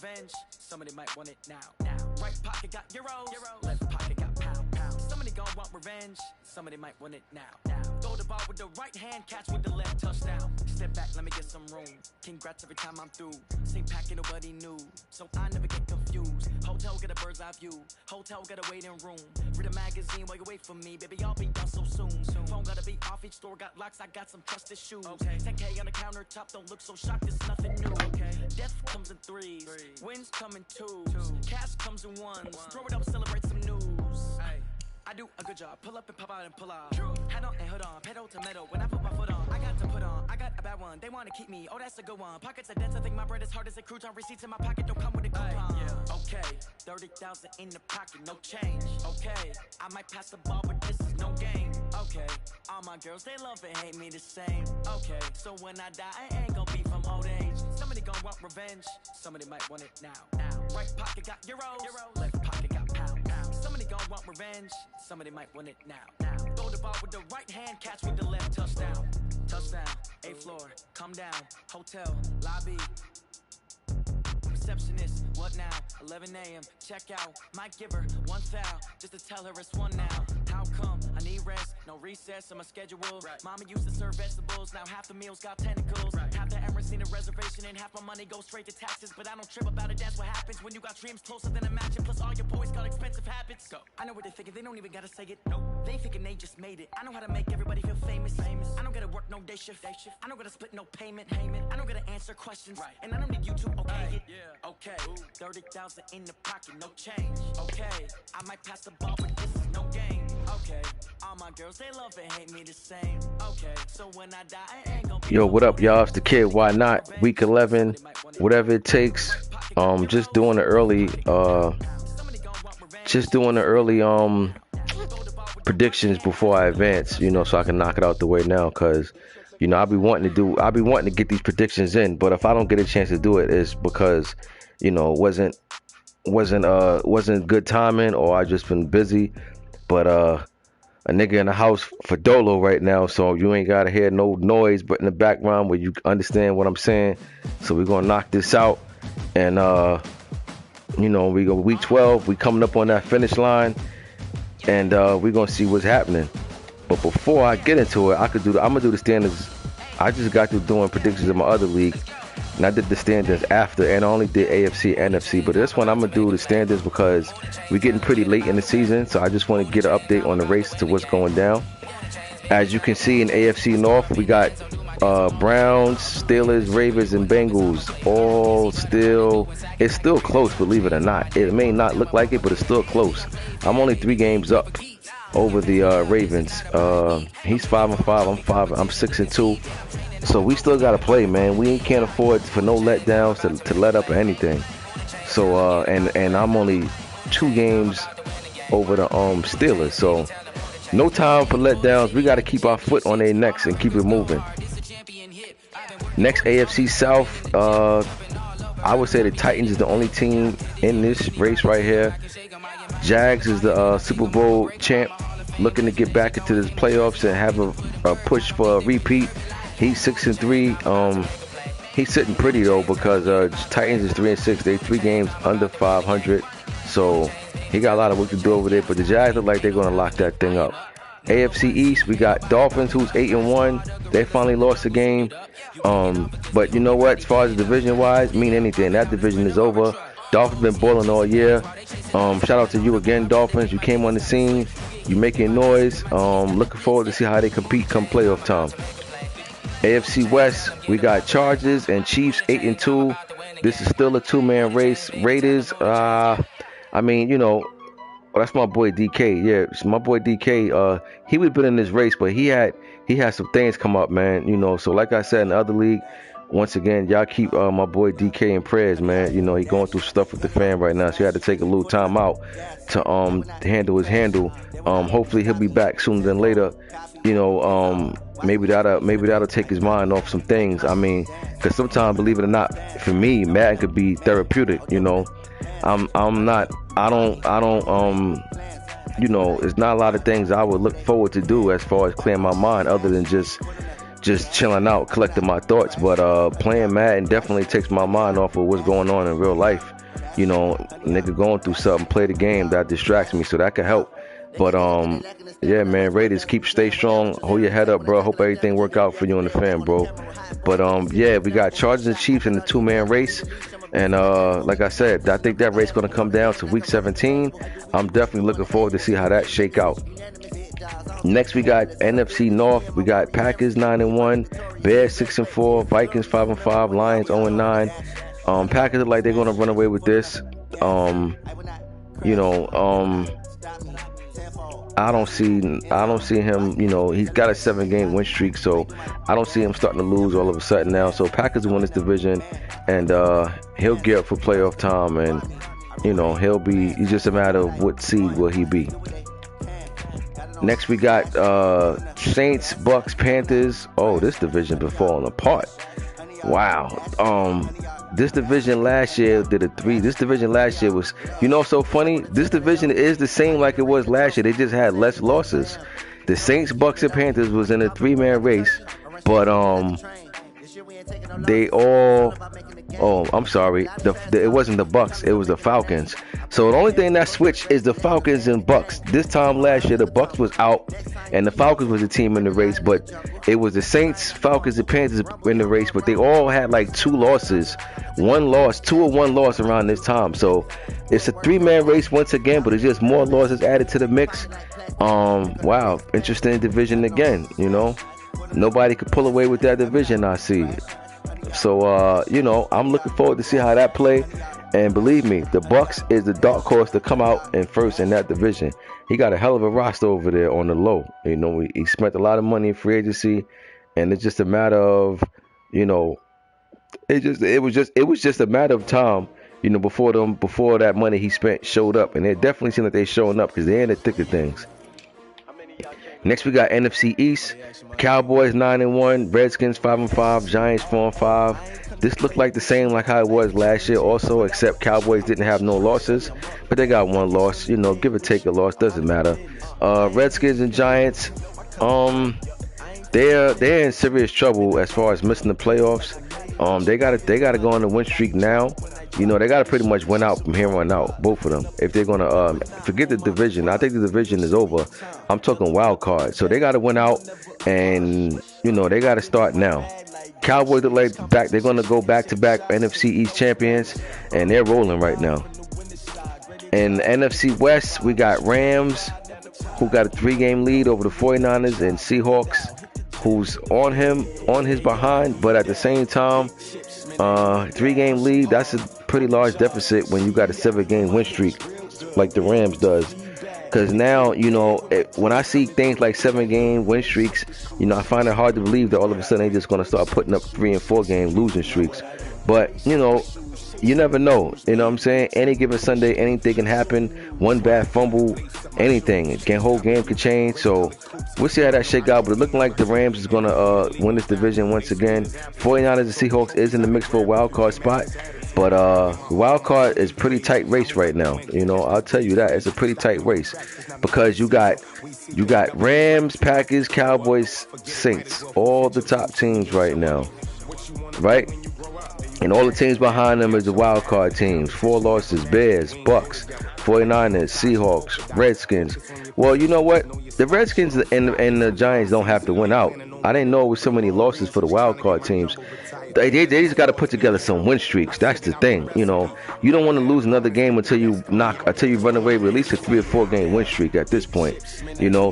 revenge. Somebody might want it now. Right pocket got euros, left pocket got pound. Somebody gon' want revenge. Somebody might want it now. Throw the ball with the right hand, catch with the left, touchdown. Step back, let me get some room. Congrats every time I'm through. Same packet, nobody knew, so I never get confused. Hotel get a bird's eye view. Hotel got a waiting room. Read a magazine while you wait for me, baby. I'll be done so soon. Phone gotta be off, each store got locks. I got some trusted shoes. 10K on the countertop, don't look so shocked. It's nothing new. Death comes in threes, wins come in twos, cash comes in ones. Throw it up, celebrate some news. I do a good job, pull up and pop out and pull out. Head on and hood on, pedal to metal. When I put my foot on, I got to put on. I got a bad one, they wanna keep me. Oh, that's a good one. Pockets are dense, I think my bread is hard as a crouton. Receipts in my pocket don't come with a coupon. Okay, 30,000 in the pocket, no change. Okay, I might pass the ball, but this is no game. Okay, all my girls, they love and hate me the same. Okay, so when I die, I ain't gon' be from old age. Somebody gon' want revenge, somebody might want it now. Right pocket got euros, left pocket got pound. Somebody gon' want revenge, somebody might want it now. Throw the ball with the right hand, catch with the left, touchdown. Touchdown, 8th floor, come down, hotel, lobby. Receptionist, what now? 11 a.m. Check out. Might give her one foul just to tell her it's one now. How come? I need rest, no recess on my schedule. Mama used to serve vegetables, now half the meals got tentacles. Half the Emirates need a reservation and half my money goes straight to taxes. But I don't trip about it, that's what happens when you got dreams closer than a match. And plus all your boys got expensive habits. Go. I know what they thinking, they don't even gotta say it. Nope. They thinking they just made it. I know how to make everybody feel famous. I don't gotta work no day shift. I don't gotta split no payment. I don't gotta answer questions. And I don't need you to okay it. Okay, 30,000 in the pocket, no change. Okay, I might pass the ball, but this is no game. Okay, all my girls, they love and hate me the same. Okay, so when I die, I ain't gonna be. Yo, what up, y'all? It's the kid. Why not? Week 11, whatever it takes. Just doing the early, predictions before I advance. So I can knock it out the way now, cause I'll be wanting to get these predictions in. But if I don't get a chance to do it, it's because it wasn't good timing, or I just been busy. But a nigga in the house for Dolo right now, so you ain't gotta hear no noise but in the background where you understand what I'm saying. So we're gonna knock this out, and we go week 12, we coming up on that finish line, and we're gonna see what's happening. But before I get into it, I'm gonna do the standards. I just got through doing predictions in my other league, and I did the standards after, and I only did AFC, NFC. But this one, I'm gonna do the standards because we're getting pretty late in the season, so I just want to get an update on the race to what's going down. As you can see in AFC North, we got Browns, Steelers, Ravens, and Bengals. It's still close, believe it or not. It may not look like it, but it's still close. I'm only 3 games up over the Ravens. He's 5-5. I'm 6-2. So we still gotta play, man. We can't afford for no letdowns to let up or anything. So and I'm only 2 games over the Steelers. So no time for letdowns. We gotta keep our foot on their necks and keep it moving. Next, AFC South. I would say the Titans is the only team in this race right here. Jags is the Super Bowl champ, looking to get back into the playoffs and have a push for a repeat. He's 6-3. He's sitting pretty though, because Titans is 3-6. They 3 games under 500. So he got a lot of work to do over there. But the Jags look like they're gonna lock that thing up. AFC East, we got Dolphins, who's 8-1. They finally lost the game. But you know what? As far as division wise, mean anything. That division is over. Dolphins been balling all year. Shout out to you again, Dolphins. You came on the scene. You making noise. Looking forward to see how they compete come playoff time. AFC West, we got Chargers and Chiefs 8-2. This is still a 2-man race. Raiders, that's my boy DK. Yeah, it's my boy DK. He would have been in this race, but he had some things come up, man. So like I said in the other league, once again, y'all keep my boy DK in prayers, man. He going through stuff with the fam right now, so he had to take a little time out to handle his handle. Hopefully he'll be back sooner than later. Maybe that'll take his mind off some things. I mean, because sometimes, believe it or not, for me, Madden could be therapeutic. It's not a lot of things I would look forward to do as far as clearing my mind, other than just just chilling out, collecting my thoughts. But playing Madden definitely takes my mind off of what's going on in real life. You know, nigga going through something, play the game, that distracts me, so that could help. But yeah, man, Raiders, stay strong, hold your head up, bro. Hope everything work out for you and the fam, bro. But yeah, we got Chargers and Chiefs in the 2-man race. And like I said, I think that race gonna come down to week 17. I'm definitely looking forward to see how that shake out. Next, we got NFC North. We got Packers 9-1, Bears 6-4, Vikings 5-5, Lions 0-9. Packers look like they're gonna run away with this. I don't see him. You know, he's got a 7-game win streak, so I don't see him starting to lose all of a sudden now. So Packers win this division, and he'll get up for playoff time, and you know it's just a matter of what seed will he be. Next, we got Saints, Bucks, Panthers. Oh, this division been falling apart. Wow. This division last year did a 3. This division last year was, so funny. This division is the same like it was last year. They just had less losses. The Saints, Bucks, and Panthers was in a 3-man race, but they all. Oh, I'm sorry. It wasn't the Bucks. It was the Falcons. So the only thing that switched is the Falcons and Bucks. This time last year, the Bucks was out, and the Falcons was the team in the race. But it was the Saints, Falcons, and Panthers in the race. But they all had like 2 losses, 1 loss, 2 or 1 loss around this time. So it's a 3-man race once again, but it's just more losses added to the mix. Wow, interesting division again. Nobody could pull away with that division, I see. So I'm looking forward to see how that play. And believe me, the Bucks is the dark horse to come out in first in that division. He got a hell of a roster over there on the low. He spent a lot of money in free agency, and it's just a matter of, it was just a matter of time, before that money he spent showed up, and it definitely seemed like they showing up because they're in the thick of things. Next, we got NFC East. Cowboys 9-1, Redskins 5-5, Giants 4-5. This looked like the same like how it was last year also, except Cowboys didn't have no losses, but they got 1 loss. Give or take a loss, doesn't matter. Redskins and Giants, they're in serious trouble as far as missing the playoffs. They gotta go on the win streak now. They gotta pretty much win out from here on out, both of them. If they're gonna forget the division, I think the division is over. I'm talking wild card, so they gotta win out, and they gotta start now. Cowboys are like back. They're gonna go back-to-back NFC East champions, and they're rolling right now. In the NFC West, we got Rams, who got a 3-game lead over the 49ers, and Seahawks, who's on his behind, but at the same time, 3-game lead, that's a pretty large deficit when you got a 7-game win streak like the Rams does. Because now, when I see things like 7-game win streaks, I find it hard to believe that all of a sudden they're just going to start putting up 3 and 4-game losing streaks. But, you never know. You know what I'm saying? Any given Sunday, anything can happen. One bad fumble, anything. Whole game could change. So we'll see how that shake out. But it's looking like the Rams is going to win this division once again. 49ers and Seahawks is in the mix for a wild card spot. But wild card is pretty tight race right now. I'll tell you that. It's a pretty tight race. Because you got Rams, Packers, Cowboys, Saints. All the top teams right now. Right? And all the teams behind them is the wild card teams. 4 losses: Bears, Bucks, 49ers, Seahawks, Redskins. Well, you know what? The Redskins and the Giants don't have to win out. I didn't know it was so many losses for the wild card teams. They just got to put together some win streaks. That's the thing. You don't want to lose another game until you run away with at least a 3 or 4 game win streak at this point.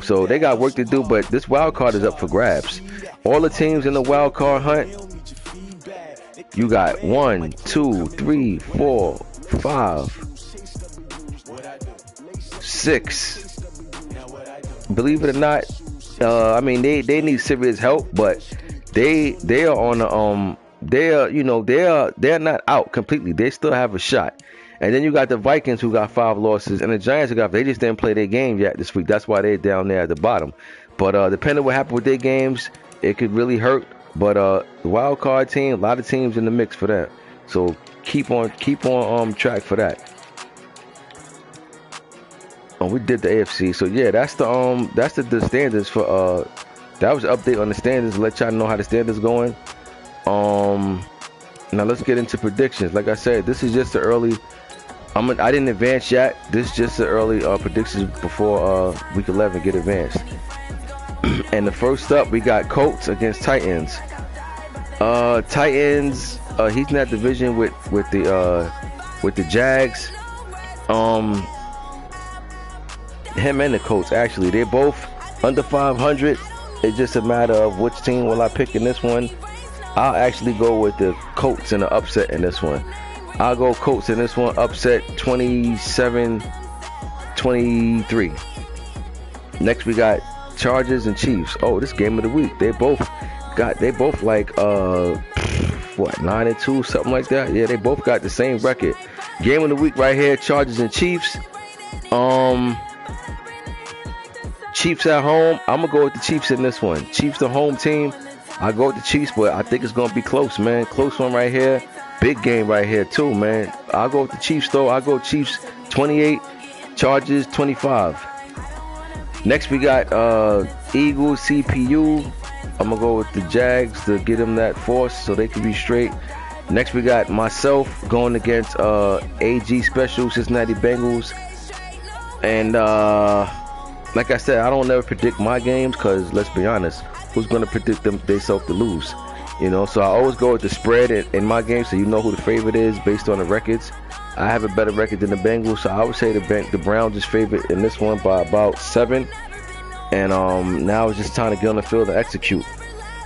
So they got work to do, but this wild card is up for grabs. All the teams in the wild card hunt, you got 1, 2, 3, 4, 5, 6. Believe it or not, they need serious help, but they are on the they're not out completely. They still have a shot. And then you got the Vikings, who got 5 losses, and the Giants they just didn't play their game yet this week. That's why they're down there at the bottom. But depending on what happened with their games, it could really hurt. But the wild card team, a lot of teams in the mix for that. So keep on track for that. We did the AFC. So yeah, that's the standards for that was an update on the standings. Let y'all know how the standings going. Now let's get into predictions. Like I said, this is just the early. I didn't advance yet. This is just the early predictions before week 11 get advanced. And the first up, we got Colts against Titans. Titans, he's in that division with the Jags. Him and the Colts, actually, they're both under 500. It's just a matter of which team will I pick in this one. I'll actually go with the Colts in the upset in this one. I'll go Colts in this one, upset 27-23. Next we got Chargers and Chiefs. Oh, this game of the week. They both like 9-2, something like that. Yeah, they both got the same record. Game of the week right here, Chargers and Chiefs. Chiefs at home. I'm gonna go with the Chiefs in this one. Chiefs the home team. I go with the Chiefs, but I think it's gonna be close, man. Close one right here. Big game right here too, man. I'll go with the Chiefs though. I'll go Chiefs 28, Chargers 25. Next we got Eagles CPU. I'm gonna go with the Jags to get them that force so they can be straight. Next we got myself going against AG Special, Cincinnati Bengals. And like I said, I don't never predict my games because let's be honest, who's gonna predict them themselves to lose? You know, so I always go with the spread in my game, so you know who the favorite is based on the records. I have a better record than the Bengals, so I would say the Browns is favored in this one by about 7. And now it's just time to get on the field and execute.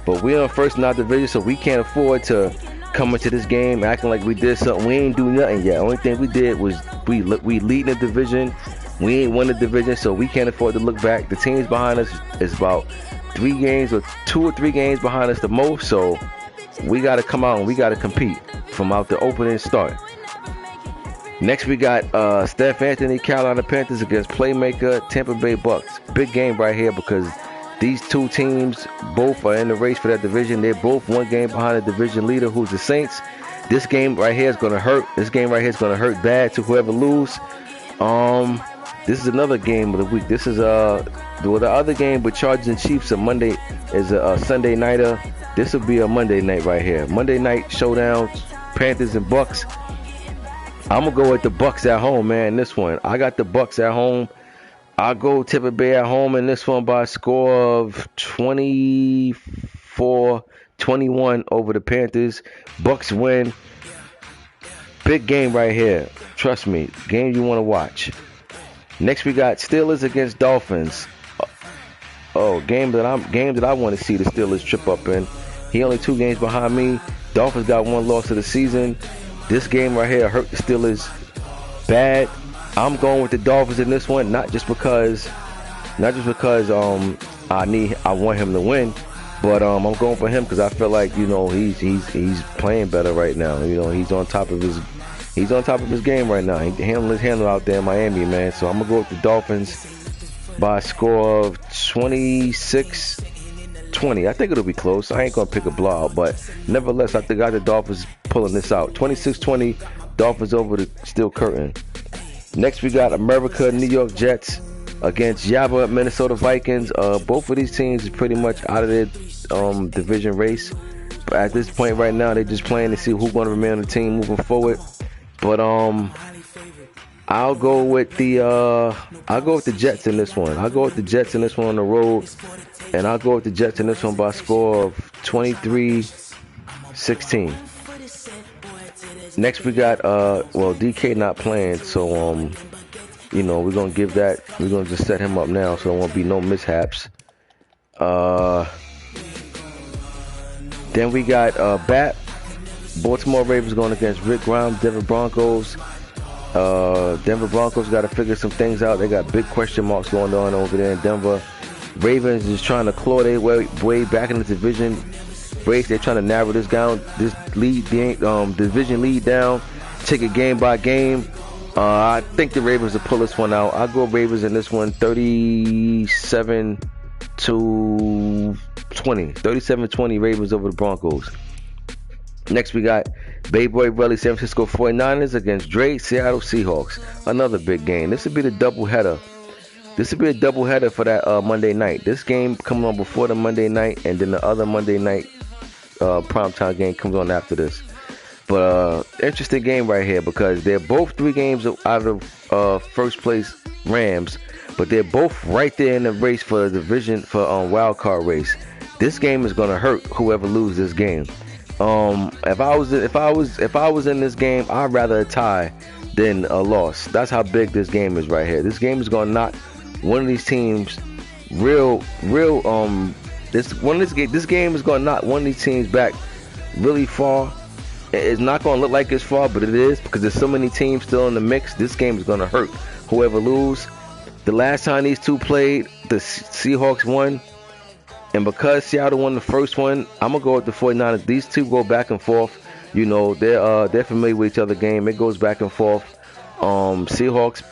But we're on first in our division, so we can't afford to come into this game acting like we did something. We ain't do nothing yet. Only thing we did was we lead the division. We ain't won the division, so we can't afford to look back. The teams behind us is about 3 games or 2 or 3 games behind us the most, so we got to come out and we got to compete from out the opening start. Next we got Steph Anthony, Carolina Panthers against Playmaker, Tampa Bay Bucks. Big game right here because these two teams both are in the race for that division. They're both 1 game behind the division leader, who's the Saints. This game right here is going to hurt. This game right here is going to hurt bad to whoever lose. This is another game of the week. This is the other game with Chargers and Chiefs on Monday is a Sunday nighter. This will be a Monday night right here. Monday night showdown, Panthers and Bucks. I'm gonna go with the Bucks at home, man. This one, I got the Bucks at home. I'll go Tampa Bay at home in this one by a score of 24-21 over the Panthers. Bucks win. Big game right here. Trust me, game you want to watch. Next we got Steelers against Dolphins. Game that I want to see the Steelers trip up in. He only 2 games behind me. Dolphins got 1 loss of the season. This game right here hurt the Steelers bad. I'm going with the Dolphins in this one, not just because I want him to win, but I'm going for him because I feel like, you know, he's playing better right now. You know, he's on top of his game right now. He handle out there in Miami, man. So I'm gonna go with the Dolphins by a score of 26-20. I think it'll be close. I ain't gonna pick a blowout, but nevertheless, I think I got the Dolphins pulling this out. 26-20, Dolphins over the Steel Curtain. Next, we got America, New York Jets against Yaba, Minnesota Vikings. Both of these teams is pretty much out of their division race. But at this point right now, they're just playing to see who's going to remain on the team moving forward. But I'll go with the Jets in this one. I'll go with the Jets in this one on the road, and I'll go with the Jets in this one by a score of 23-16. Next we got DK not playing, so you know, we're gonna just set him up now, so there won't be no mishaps. Then we got Baltimore Ravens going against Rick Grimes, Denver Broncos. Denver Broncos got to figure some things out. They got big question marks going on over there in Denver. Ravens is trying to claw their way back in the division race. They're trying to narrow this division lead down, take it game by game. I think the Ravens will pull this one out. I'll go Ravens in this one 37-20. 37-20 Ravens over the Broncos. Next we got Bay Boy Relly, San Francisco 49ers against Dre, Seattle Seahawks. Another big game. This would be the doubleheader. This would be a doubleheader for that Monday night. This game coming on before the Monday night, and then the other Monday night primetime game comes on after this. But interesting game right here because they're both 3 games out of first place Rams, but they're both right there in the race for the division for wild card race. This game is gonna hurt whoever loses this game. If I was in this game, I'd rather a tie than a loss. That's how big this game is right here. This game is gonna knock one of these teams this game is gonna knock one of these teams back really far. It's not gonna look like it's far, but it is because there's so many teams still in the mix. This game is gonna hurt whoever loses. The last time these two played, the Seahawks won. And because Seattle won the first one, I'm gonna go with the 49ers. These two go back and forth. You know, they're familiar with each other game. It goes back and forth. Seahawks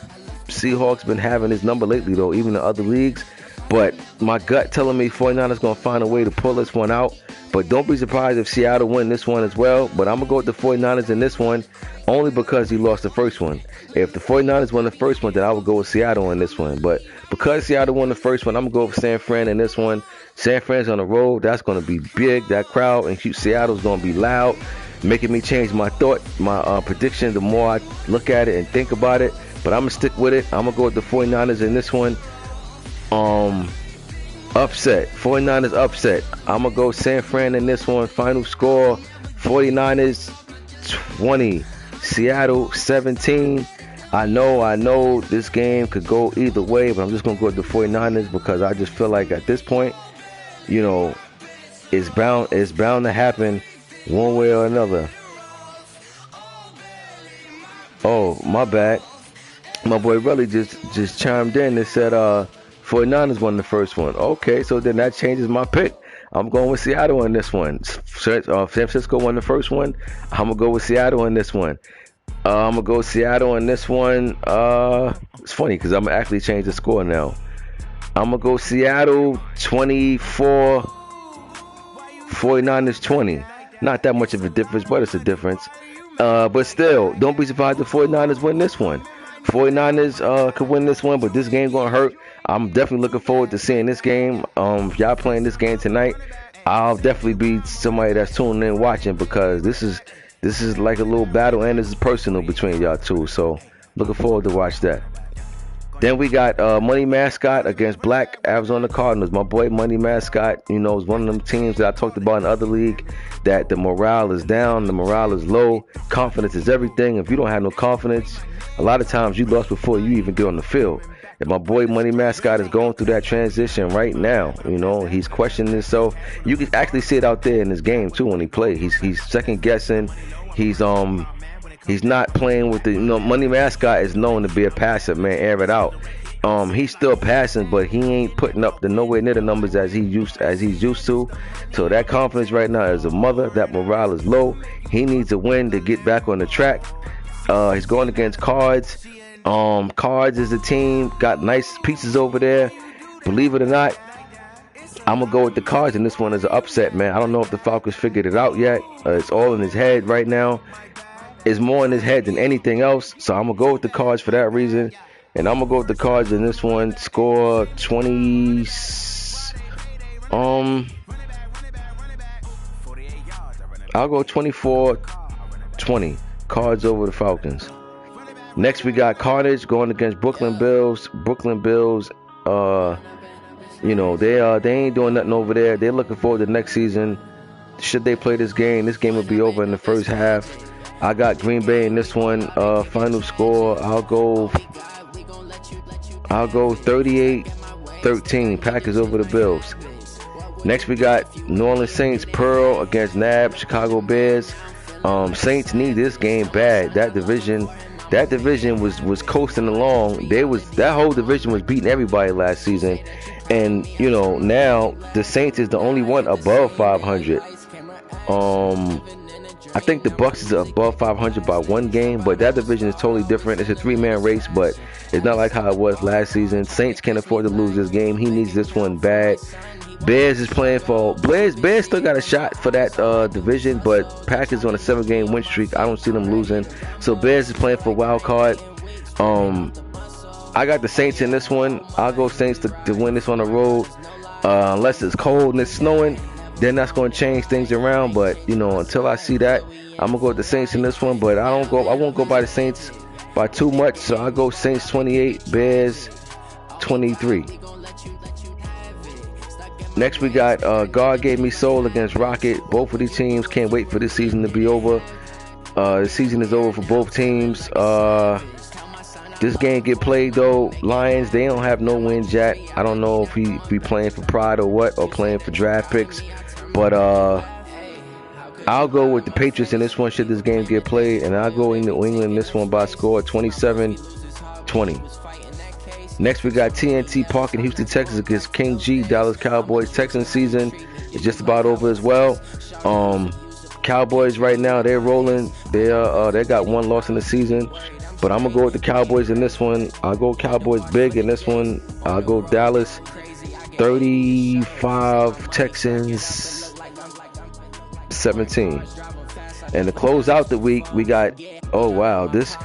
been having his number lately though, even in other leagues. But my gut telling me 49ers gonna find a way to pull this one out. But don't be surprised if Seattle win this one as well. But I'm gonna go with the 49ers in this one only because he lost the first one. If the 49ers won the first one, then I would go with Seattle in this one. But because Seattle won the first one, I'm gonna go with San Fran in this one. San Fran's on the road. That's gonna be big. That crowd and Seattle's gonna be loud, making me change my prediction the more I look at it and think about it. But I'm gonna stick with it. I'm gonna go with the 49ers in this one. Upset. 49ers upset. I'm gonna go San Fran in this one. Final score 49ers 20, Seattle 17. I know this game could go either way, but I'm just gonna go with the 49ers because I just feel like at this point, you know, it's bound to happen one way or another. Oh, my bad. My boy really just chimed in and said 49ers won the first one. Okay, so then that changes my pick. I'm going with Seattle in this one. San Francisco won the first one. I'm going to go with Seattle in this one. I'm going to go Seattle in this one. It's funny because I'm going to actually change the score now. I'm going to go Seattle 24, 49ers 20. Not that much of a difference, but it's a difference. But still, don't be surprised if 49ers win this one. 49ers could win this one, but this game's going to hurt. I'm definitely looking forward to seeing this game. If y'all playing this game tonight, I'll definitely be somebody that's tuning in watching because this is like a little battle and this is personal between y'all two. So looking forward to watch that. Then we got Money Mascot against Black Arizona Cardinals. My boy Money Mascot, you know, is one of them teams that I talked about in the other league that the morale is down, the morale is low. Confidence is everything. If you don't have no confidence, a lot of times you lost before you even get on the field. And my boy Money Mascot is going through that transition right now. You know, he's questioning himself. You can actually see it out there in this game too when he plays. He's second guessing. He's not playing with the, you know, Money Mascot is known to be a passer, man, air it out. He's still passing, but he ain't putting up the nowhere near the numbers as he's used to. So that confidence right now is a mother. That morale is low. He needs a win to get back on the track. He's going against Cards. Cards is a team, got nice pieces over there. Believe it or not, I'm gonna go with the Cards, and this one is an upset, man. I don't know if the Falcons figured it out yet. It's all in his head right now. It's more in his head than anything else. So I'm gonna go with the Cards for that reason, and I'm gonna go with the Cards in this one. Score 20. I'll go 24-20. Cards over the Falcons. Next, we got Carnage going against Brooklyn Bills. Brooklyn Bills, you know, they ain't doing nothing over there. They're looking forward to next season. Should they play this game will be over in the first half. I got Green Bay in this one. Final score, I'll go 38-13. Packers over the Bills. Next, we got New Orleans Saints Pearl against NAB Chicago Bears. Saints need this game bad. That division was coasting along. That whole division was beating everybody last season, and you know now the Saints is the only one above 500. I think the Bucs is above 500 by one game, but that division is totally different. It's a 3-man race, but it's not like how it was last season. Saints can't afford to lose this game. He needs this one bad. Bears is playing for Bears still got a shot for that division, but Packers on a 7-game win streak. I don't see them losing. So Bears is playing for wild card. I got the Saints in this one. I'll go Saints to win this on the road. Unless it's cold and it's snowing, then that's going to change things around. But until I see that, I'm gonna go with the Saints in this one. But I won't go by the Saints by too much. So I go Saints 28, Bears 23. Next we got God Gave Me Soul against Rocket. Both of these teams can't wait for this season to be over. The season is over for both teams. This game get played though. Lions, they don't have no wins yet. I don't know if he be playing for pride or what, or playing for draft picks. But I'll go with the Patriots in this one should this game get played. And I'll go in New England in this one by a score of 27-20. Next we got TNT Park in Houston, Texas against King G. Dallas Cowboys. Texans season is just about over as well. Cowboys right now, they're rolling. They got one loss in the season. But I'm going to go with the Cowboys in this one. I'll go Cowboys big in this one. I'll go Dallas 35, Texans 17. And to close out the week, we got, oh wow, this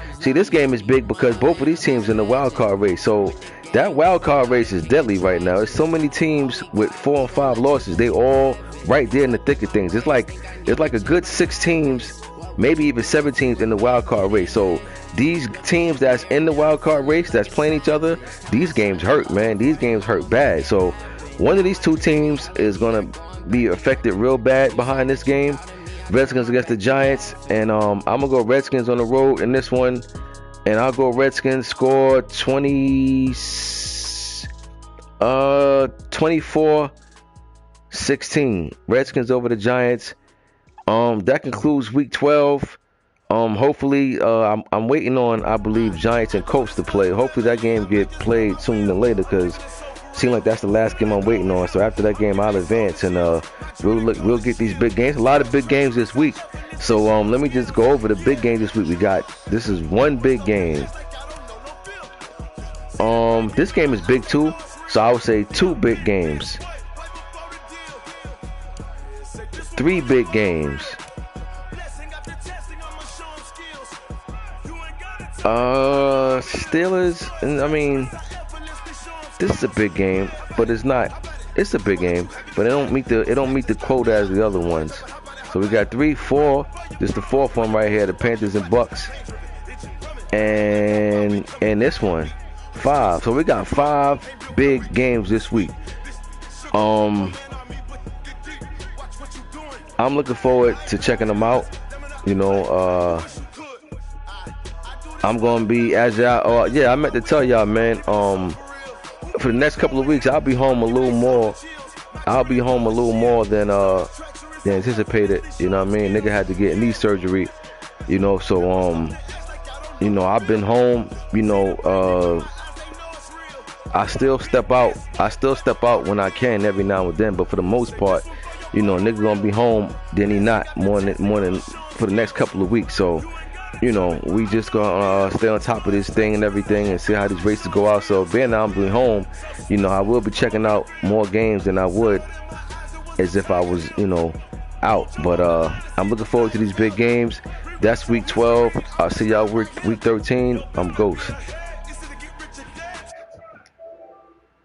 game is big because both of these teams in the wild card race. So that wild card race is deadly right now. There's so many teams with 4 and 5 losses. They all right there in the thick of things. It's like a good 6 teams, maybe even 7 teams in the wild card race. So these teams that's in the wild card race that's playing each other, these games hurt, man. These games hurt bad. So one of these 2 teams is gonna be affected real bad behind this game. Redskins against the Giants, and I'm gonna go Redskins on the road in this one, and I'll go Redskins score 24-16. Redskins over the Giants. That concludes week 12. Hopefully, I'm waiting on, I believe, Giants and Colts to play. Hopefully that game get played sooner than later, because it seems like that's the last game I'm waiting on. So after that game, I'll advance, and we'll get these big games. A lot of big games this week. So let me just go over the big games this week. This is one big game. This game is big too, so I would say 2 big games. 3 big games. Steelers, and I mean, this is a big game, but it's not. It's a big game, but it don't meet the quota as the other ones. So we got 3, 4. This is the 4th one right here, the Panthers and Bucks, and this one 5. So we got 5 big games this week. I'm looking forward to checking them out. I'm gonna be, as y'all, I meant to tell y'all, man, for the next couple of weeks I'll be home a little more than anticipated. You know what I mean? Nigga had to get knee surgery, so I've been home. I still step out when I can every now and then, but for the most part, nigga gonna be home, then he not more than for the next couple of weeks. So we just gonna stay on top of this thing and everything, and see how these races go out. So being that I'm be home, I will be checking out more games than I would as if I was out. But I'm looking forward to these big games. That's week 12. I'll see y'all week 13. I'm Ghost.